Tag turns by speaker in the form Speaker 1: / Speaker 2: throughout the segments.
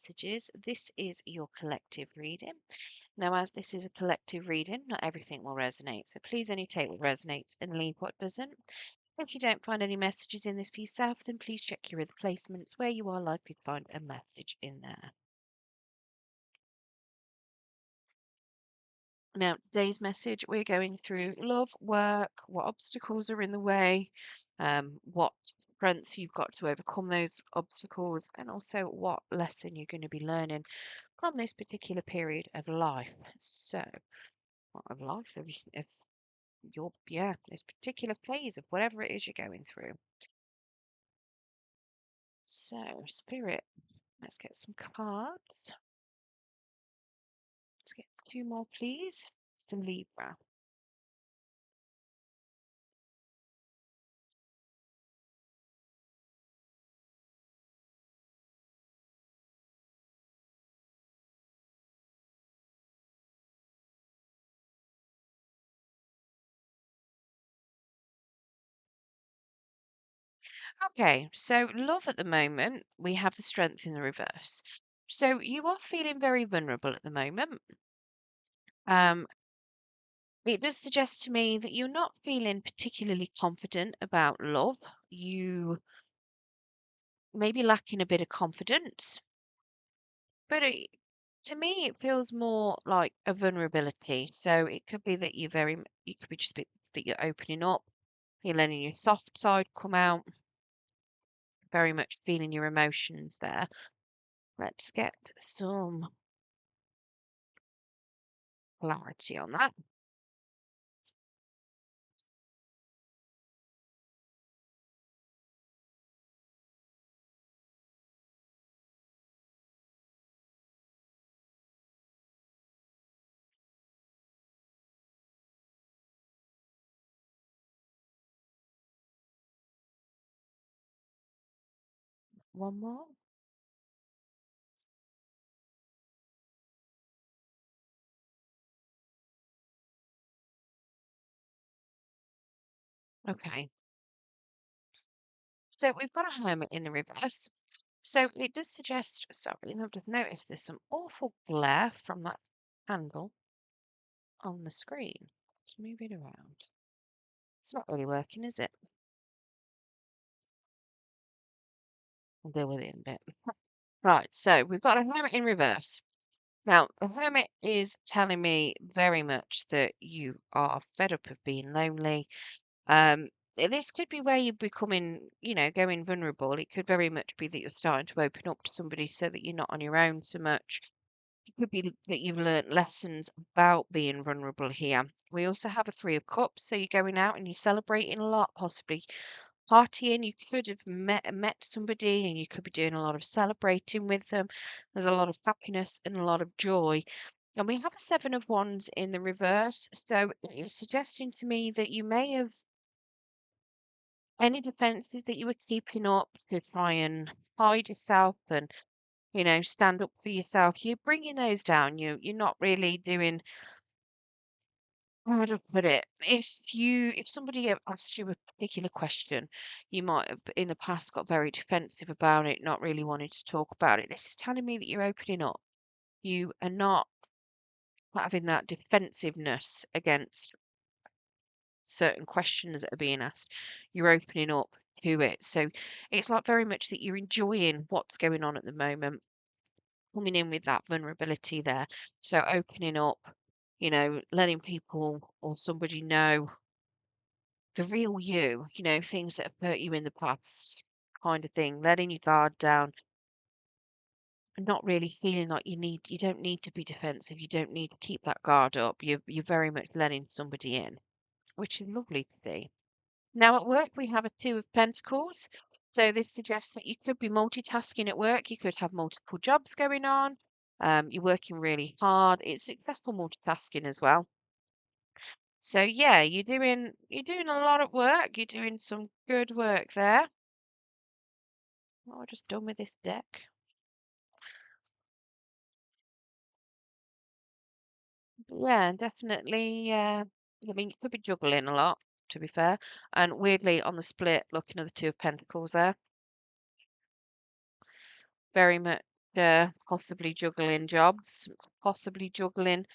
Speaker 1: messages. This is your collective reading. Now, as this is a collective reading, not everything will resonate. So please only take what resonates and leave what doesn't. If you don't find any messages in this for yourself, then please check your other placements where you are likely to find a message in there. Now, today's message, we're going through love, work, what obstacles are in the way, what strengths you've got to overcome those obstacles, and also what lesson you're going to be learning from this particular period of life. So, not of life, of your, yeah, this particular phase of whatever it is you're going through. So, Spirit, let's get some cards. Let's get 2 more, please. For Libra. Okay, so love at the moment, we have the Strength in the reverse. So you are feeling very vulnerable at the moment. Um, it does suggest to me that you're not feeling particularly confident about love. You may be lacking a bit of confidence, but to me, it feels more like a vulnerability. So it could be that you could be just that you're opening up, you're letting your soft side come out, very much feeling your emotions there. Let's get some clarity on that. One more. Okay. So we've got a hermit in the reverse. So it does suggest, sorry, I've just noticed there's some awful glare from that candle on the screen. Let's move it around. It's not really working, is it? I'll deal with it in a bit. Right, so we've got a hermit in reverse. Now, the hermit is telling me very much that you are fed up of being lonely. This could be where you're becoming, going vulnerable. It could very much be that you're starting to open up to somebody so that you're not on your own so much. It could be that you've learnt lessons about being vulnerable here. We also have a 3 of Cups, so you're going out and you're celebrating a lot, possibly partying. You could have met somebody and you could be doing a lot of celebrating with them. There's a lot of happiness and a lot of joy. And we have a 7 of Wands in the reverse, so it's suggesting to me that you may have any defenses that you were keeping up to try and hide yourself and stand up for yourself. You're bringing those down. You're not really doing. How would I put it? If somebody asked you a particular question, you might have in the past got very defensive about it, not really wanting to talk about it. This is telling me that you're opening up. You are not having that defensiveness against certain questions that are being asked. You're opening up to it. So it's like very much that you're enjoying what's going on at the moment, coming in with that vulnerability there. So opening up, letting people or somebody know the real you, things that have hurt you in the past kind of thing, letting your guard down and not really feeling like you don't need to be defensive, you don't need to keep that guard up. You're very much letting somebody in, which is lovely to see. Now at work we have a 2 of Pentacles. So this suggests that you could be multitasking at work, you could have multiple jobs going on. You're working really hard. It's successful multitasking as well. So yeah, you're doing a lot of work. You're doing some good work there. What have I just done with this deck? But yeah, definitely. I mean, you could be juggling a lot, to be fair. And weirdly, on the split, looking at the 2 of Pentacles there, very much. possibly juggling jobs, possibly juggling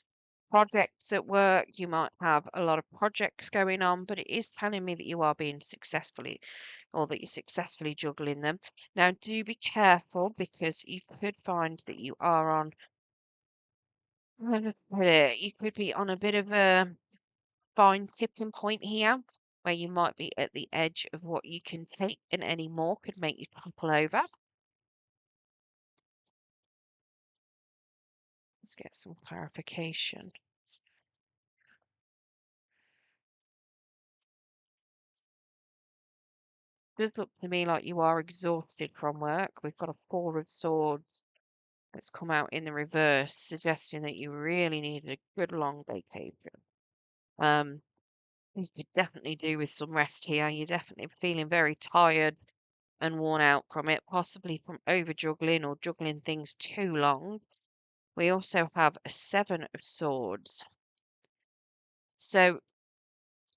Speaker 1: projects at work. You might have a lot of projects going on, but it is telling me that you are being successfully or that you're successfully juggling them. Now, do be careful because you could find that you are on, how to put it, you could be on a bit of a fine tipping point here where you might be at the edge of what you can take, and any more could make you topple over. Let's get some clarification. Does look to me like you are exhausted from work. We've got a Four of Swords that's come out in the reverse, suggesting that you really needed a good long vacation. Um, you could definitely do with some rest here. You're definitely feeling very tired and worn out from it, possibly from over juggling or juggling things too long. We also have a Seven of Swords. So,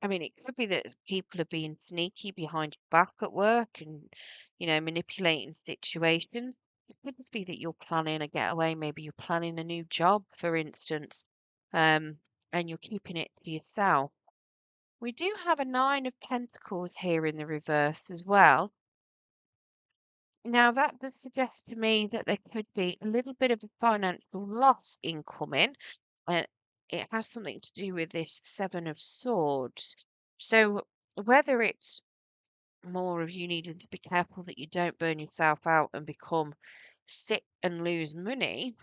Speaker 1: I mean, it could be that people are being sneaky behind your back at work and, manipulating situations. It could just be that you're planning a getaway. Maybe you're planning a new job, for instance, um, and you're keeping it to yourself. We do have a Nine of Pentacles here in the reverse as well. Now, that does suggest to me that there could be a little bit of a financial loss incoming. Uh, it has something to do with this Seven of Swords. So, whether it's more of you needing to be careful that you don't burn yourself out and become sick and lose money,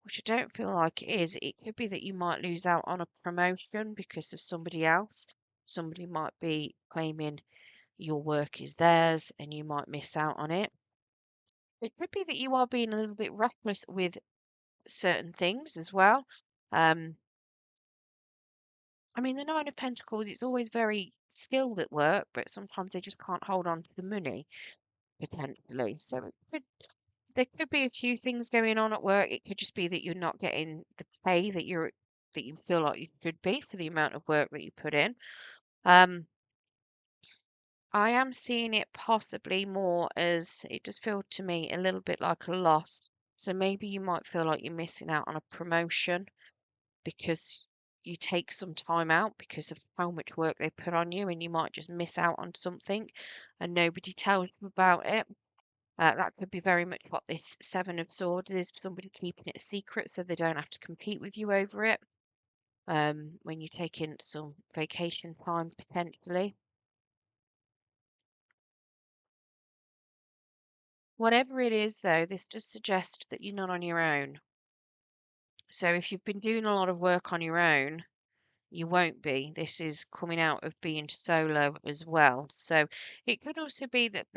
Speaker 1: which I don't feel like it is, it could be that you might lose out on a promotion because of somebody else. Somebody might be claiming your work is theirs and you might miss out on it. It could be that you are being a little bit reckless with certain things as well. Um, I mean, the Nine of Pentacles, it's always very skilled at work, but sometimes they just can't hold on to the money potentially. So there could be a few things going on at work. It could just be that you're not getting the pay that you feel like you should be for the amount of work that you put in. Um, I am seeing it possibly more as it does feel to me a little bit like a loss. So maybe you might feel like you're missing out on a promotion because you take some time out because of how much work they put on you, and you might just miss out on something and nobody tells you about it. That could be very much what this Seven of Swords is, somebody keeping it a secret so they don't have to compete with you over it when you're taking some vacation time potentially. Whatever it is, though, this does suggest that you're not on your own. So if you've been doing a lot of work on your own, you won't be. This is coming out of being solo as well. So it could also be that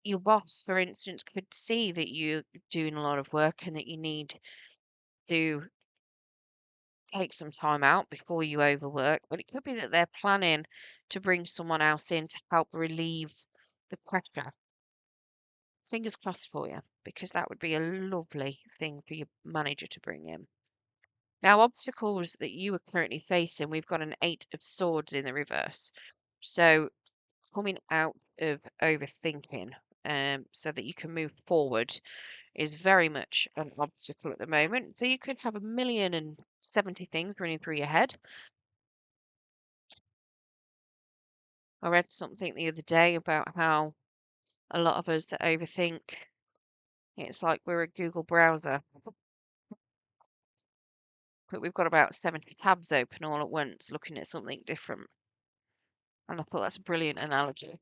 Speaker 1: your boss, for instance, could see that you're doing a lot of work and that you need to take some time out before you overwork. But it could be that they're planning to bring someone else in to help relieve the pressure. Fingers crossed for you, because that would be a lovely thing for your manager to bring in. Now, obstacles that you are currently facing, we've got an Eight of Swords in the reverse. So, coming out of overthinking so that you can move forward is very much an obstacle at the moment. So, you could have 1,070 things running through your head. I read something the other day about how a lot of us that overthink, it's like we're a Google browser, but we've got about 70 tabs open all at once looking at something different. And I thought that's a brilliant analogy.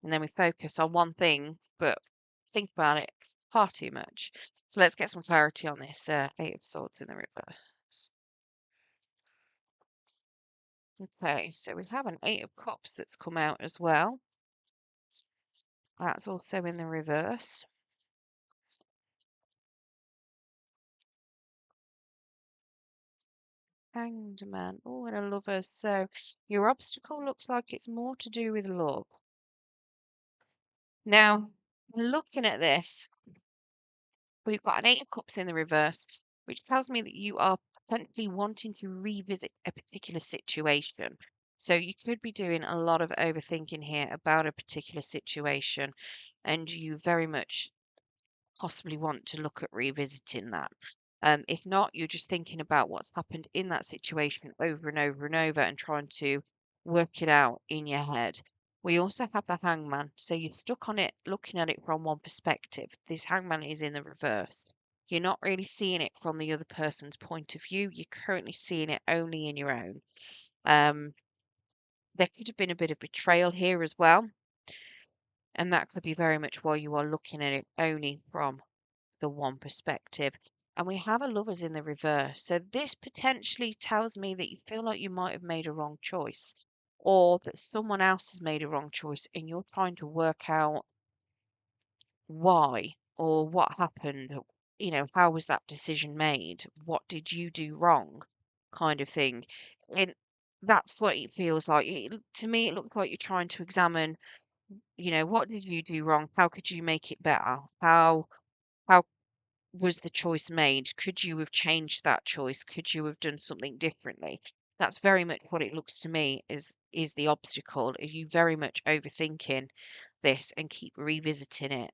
Speaker 1: And then we focus on one thing, but think about it far too much. So let's get some clarity on this Eight of Swords in the reverse. Okay, so we have an Eight of Cups that's come out as well. That's also in the reverse. Hanged Man. Oh, and a Lover. So your obstacle looks like it's more to do with love. Now, looking at this, we've got an Eight of Cups in the reverse, which tells me that you are potentially wanting to revisit a particular situation. So you could be doing a lot of overthinking here about a particular situation, and you very much possibly want to look at revisiting that. If not, you're just thinking about what's happened in that situation over and over and over and trying to work it out in your head. We also have the hangman. So you're stuck on it, looking at it from one perspective. This hangman is in the reverse. You're not really seeing it from the other person's point of view. You're currently seeing it only in your own. Um, there could have been a bit of betrayal here as well. And that could be very much why you are looking at it only from the one perspective. And we have a lovers in the reverse. So this potentially tells me that you feel like you might have made a wrong choice or that someone else has made a wrong choice and you're trying to work out why or what happened. How was that decision made? What did you do wrong? Kind of thing. And that's what it feels like. To me, it looks like you're trying to examine, what did you do wrong? How could you make it better? How was the choice made? Could you have changed that choice? Could you have done something differently? That's very much what it looks to me is the obstacle. Are you very much overthinking this and keep revisiting it?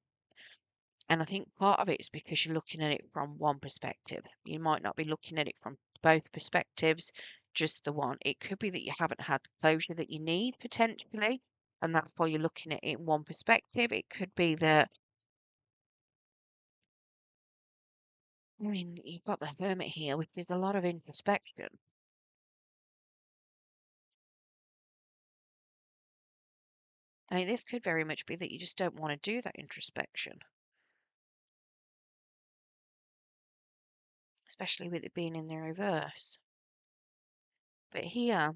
Speaker 1: And I think part of it is because you're looking at it from one perspective. You might not be looking at it from both perspectives, just the one. It could be that you haven't had the closure that you need potentially, and that's why you're looking at it in one perspective. It could be that, you've got the hermit here, which is a lot of introspection. This could very much be that you just don't want to do that introspection, especially with it being in the reverse. But here,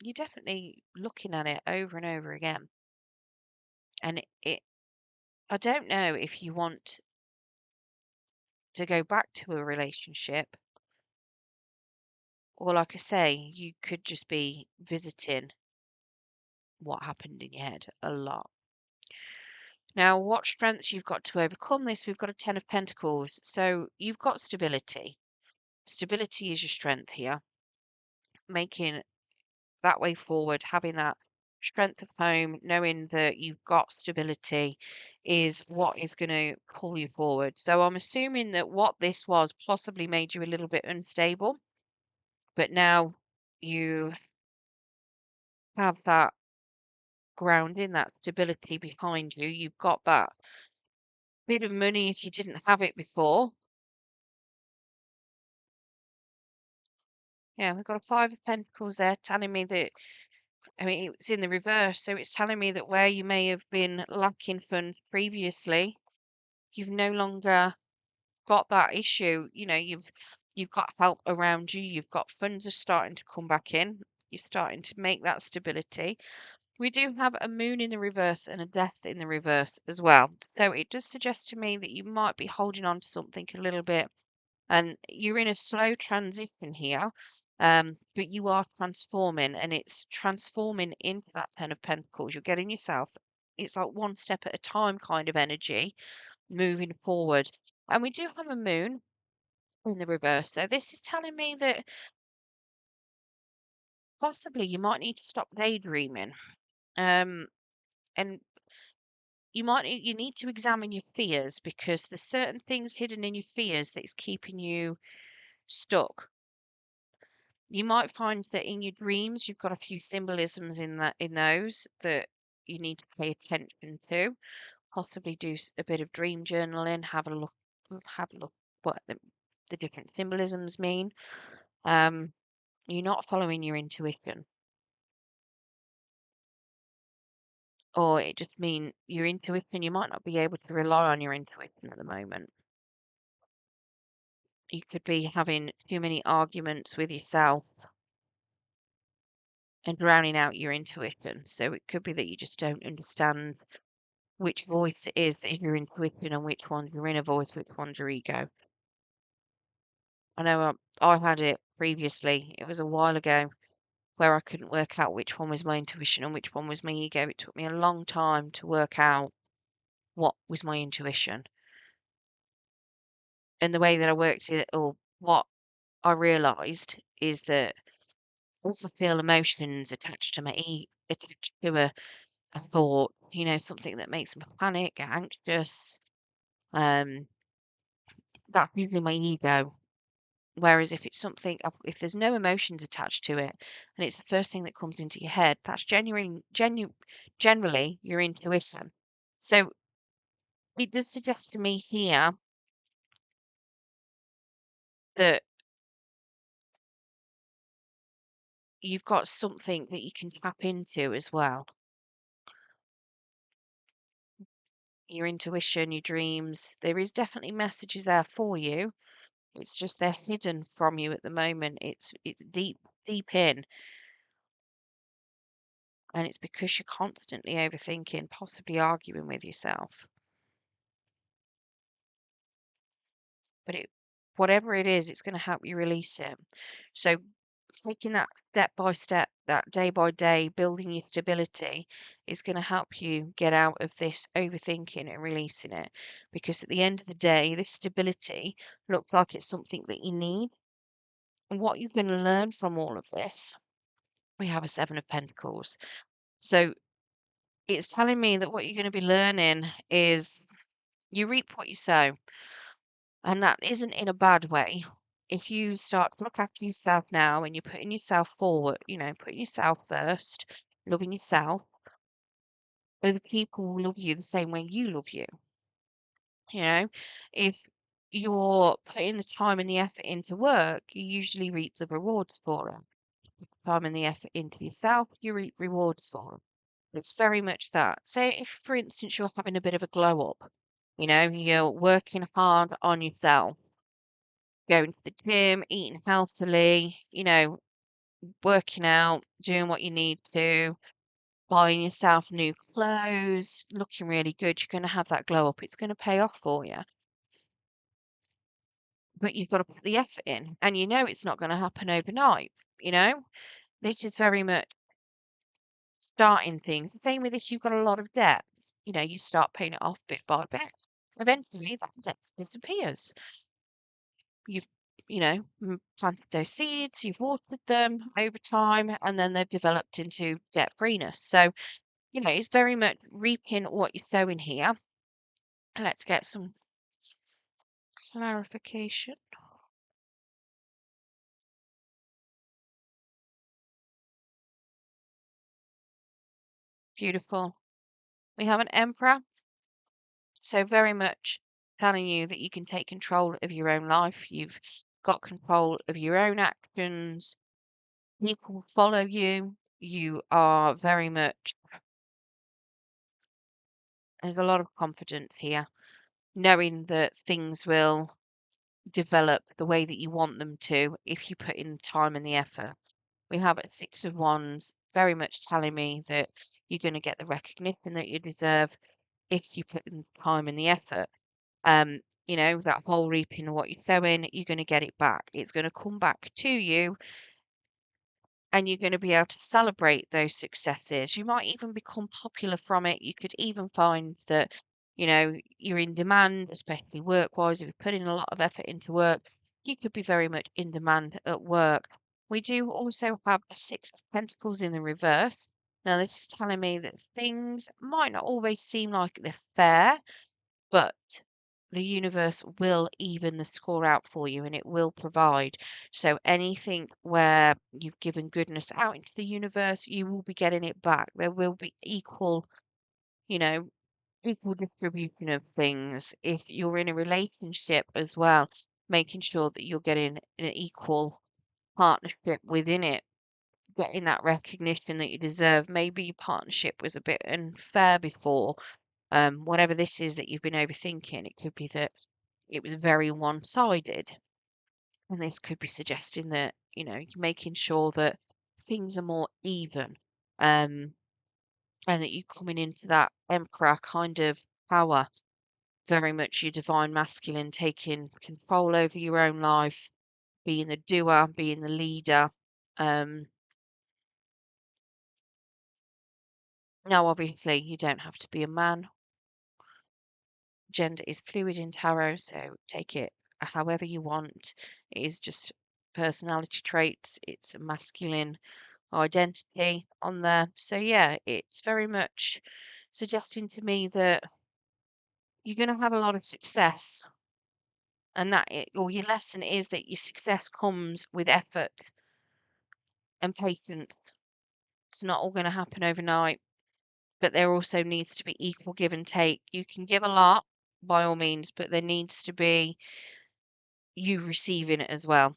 Speaker 1: you're definitely looking at it over and over again. And I don't know if you want to go back to a relationship, or like I say, you could just be visiting what happened in your head a lot. Now, what strengths you've got to overcome this? We've got a 10 of Pentacles. So you've got stability. Stability is your strength here, making that way forward, having that strength of home, knowing that you've got stability is what is going to pull you forward. So I'm assuming that what this was possibly made you a little bit unstable, but now you have that grounding, that stability behind you. You've got that bit of money if you didn't have it before. Yeah, we've got a 5 of Pentacles there telling me that, it's in the reverse, so it's telling me that where you may have been lacking funds previously, you've no longer got that issue. You've got help around you. You've got funds are starting to come back in. You're starting to make that stability. We do have a moon in the reverse and a death in the reverse as well. So it does suggest to me that you might be holding on to something a little bit and you're in a slow transition here. But you are transforming and it's transforming into that 10 of Pentacles. You're getting yourself, it's like one step at a time kind of energy moving forward. And we do have a moon in the reverse. So this is telling me that possibly you might need to stop daydreaming. Um, and you need to examine your fears because there's certain things hidden in your fears that's keeping you stuck. You might find that in your dreams you've got a few symbolisms in those that you need to pay attention to. Possibly do a bit of dream journaling, have a look what the different symbolisms mean. Um, you're not following your intuition, or it just mean your intuition. You might not be able to rely on your intuition at the moment. You could be having too many arguments with yourself and drowning out your intuition. So it could be that you just don't understand which voice it is that is your intuition and which one's your inner voice, which one's your ego. I know I had it previously. It was a while ago where I couldn't work out which one was my intuition and which one was my ego. It took me a long time to work out what was my intuition. And the way that I worked it, or what I realized, is that also feel emotions attached to attached to a thought, something that makes me panic, get anxious. Um, that's usually my ego. Whereas if it's something, if there's no emotions attached to it, and it's the first thing that comes into your head, that's generally your intuition. So it does suggest to me here that you've got something that you can tap into as well. Your intuition, your dreams. There is definitely messages there for you. It's just they're hidden from you at the moment. It's deep in, and it's because you're constantly overthinking, possibly arguing with yourself. But whatever it is, it's going to help you release it. So taking that step by step, that day by day, building your stability is going to help you get out of this overthinking and releasing it. Because at the end of the day, this stability looks like it's something that you need. And what you're going to learn from all of this, we have a Seven of Pentacles. So it's telling me that what you're going to be learning is you reap what you sow. And that isn't in a bad way. If you start to look after yourself now and you're putting yourself forward, putting yourself first, loving yourself, other people will love you the same way you love you. You know, if you're putting the time and the effort into work, you usually reap the rewards for it. Time and the effort into yourself, you reap rewards for it. It's very much that. Say if, for instance, you're having a bit of a glow up, you're working hard on yourself, going to the gym, eating healthily, working out, doing what you need to, buying yourself new clothes, looking really good, you're going to have that glow up. It's going to pay off for you. But you've got to put the effort in, and it's not going to happen overnight. This is very much starting things. The same with if you've got a lot of debt, you start paying it off bit by bit. Eventually, that debt disappears. You've, planted those seeds, you've watered them over time, and then they've developed into debt freeness. So, it's very much reaping what you're sowing here. Let's get some clarification. Beautiful. We have an emperor, so very much telling you that you can take control of your own life. You've got control of your own actions. People will follow you. You are very much, there's a lot of confidence here, knowing that things will develop the way that you want them to if you put in the time and the effort. We have a Six of Wands, very much telling me that you're going to get the recognition that you deserve if you put in the time and the effort. Um, that whole reaping of what you're sowing, you're going to get it back. It's going to come back to you, and you're going to be able to celebrate those successes. You might even become popular from it. You could even find that, you're in demand, especially work-wise. If you put in a lot of effort into work, you could be very much in demand at work. We do also have a Six of Pentacles in the reverse. Now, this is telling me that things might not always seem like they're fair, but the universe will even the score out for you, and it will provide. So anything where you've given goodness out into the universe, you will be getting it back. There will be you know, equal distribution of things. If you're in a relationship as well, making sure that you're getting an equal partnership within it, getting that recognition that you deserve. Maybe your partnership was a bit unfair before. Whatever this is that you've been overthinking, it could be that it was very one-sided. And this could be suggesting that, you're making sure that things are more even, um, and that you're coming into that emperor kind of power, very much your divine masculine, taking control over your own life, being the doer, being the leader. Um, Now, obviously, you don't have to be a man. Gender is fluid in tarot, so take it however you want. It is just personality traits. It's a masculine identity on there. So yeah, it's very much suggesting to me that you're going to have a lot of success, and or your lesson is that your success comes with effort and patience. It's not all going to happen overnight, but there also needs to be equal give and take. You can give a lot by all means, but there needs to be you receiving it as well,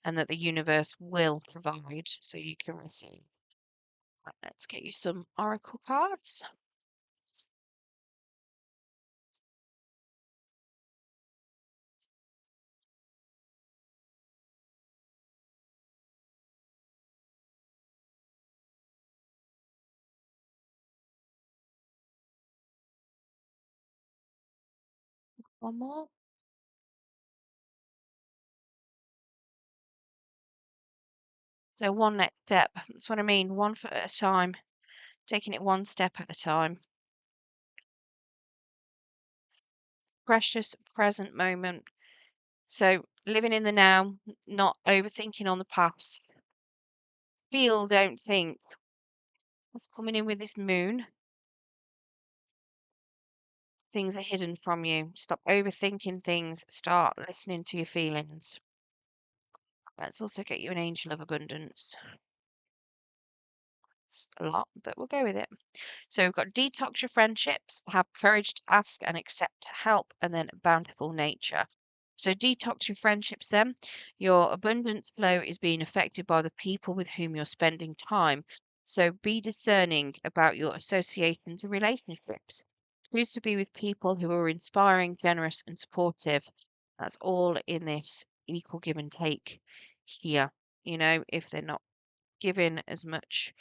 Speaker 1: and that the universe will provide so you can receive. Right, let's get you some oracle cards. One more. So one next step. That's what I mean. One foot at a time, taking it one step at a time. Precious present moment. So living in the now, not overthinking on the past. Feel, don't think. What's coming in with this moon? Things are hidden from you. Stop overthinking things. Start listening to your feelings. Let's also get you an angel of abundance. It's a lot, but we'll go with it. So we've got detox your friendships, have courage to ask and accept help, and then bountiful nature. So detox your friendships then. Your abundance flow is being affected by the people with whom you're spending time. So be discerning about your associations and relationships. Choose to be with people who are inspiring, generous, and supportive. That's all in this equal give and take here. If they're not giving as much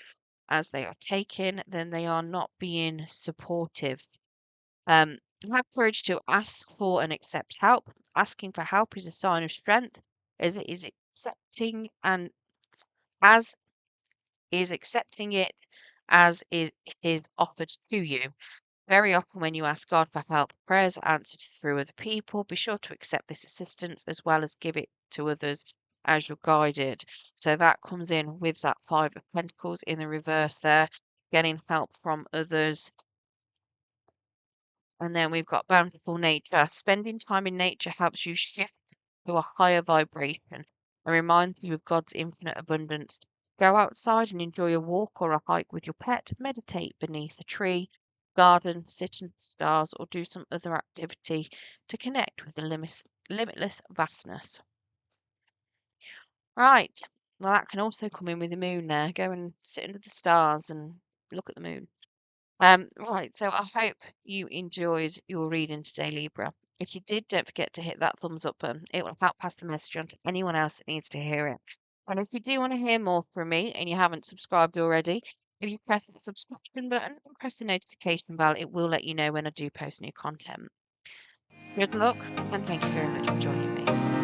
Speaker 1: as they are taking, then they are not being supportive. Um, have courage to ask for and accept help. Asking for help is a sign of strength, as it is accepting and as is accepting it as is offered to you. Very often, when you ask God for help, prayers are answered through other people. Be sure to accept this assistance as well as give it to others as you're guided. So that comes in with that Five of Pentacles in the reverse there, getting help from others. And then we've got bountiful nature. Spending time in nature helps you shift to a higher vibration and reminds you of God's infinite abundance. Go outside and enjoy a walk or a hike with your pet. Meditate beneath a tree, garden, sit in the stars, or do some other activity to connect with the limitless vastness. Right. Well, that can also come in with the moon there. Go and sit under the stars and look at the moon. Right, so I hope you enjoyed your reading today, Libra. If you did, don't forget to hit that thumbs up button. It will help pass the message on to anyone else that needs to hear it. And if you do want to hear more from me and you haven't subscribed already, if you press the subscription button and press the notification bell, it will let you know when I do post new content. Good luck, and thank you very much for joining me.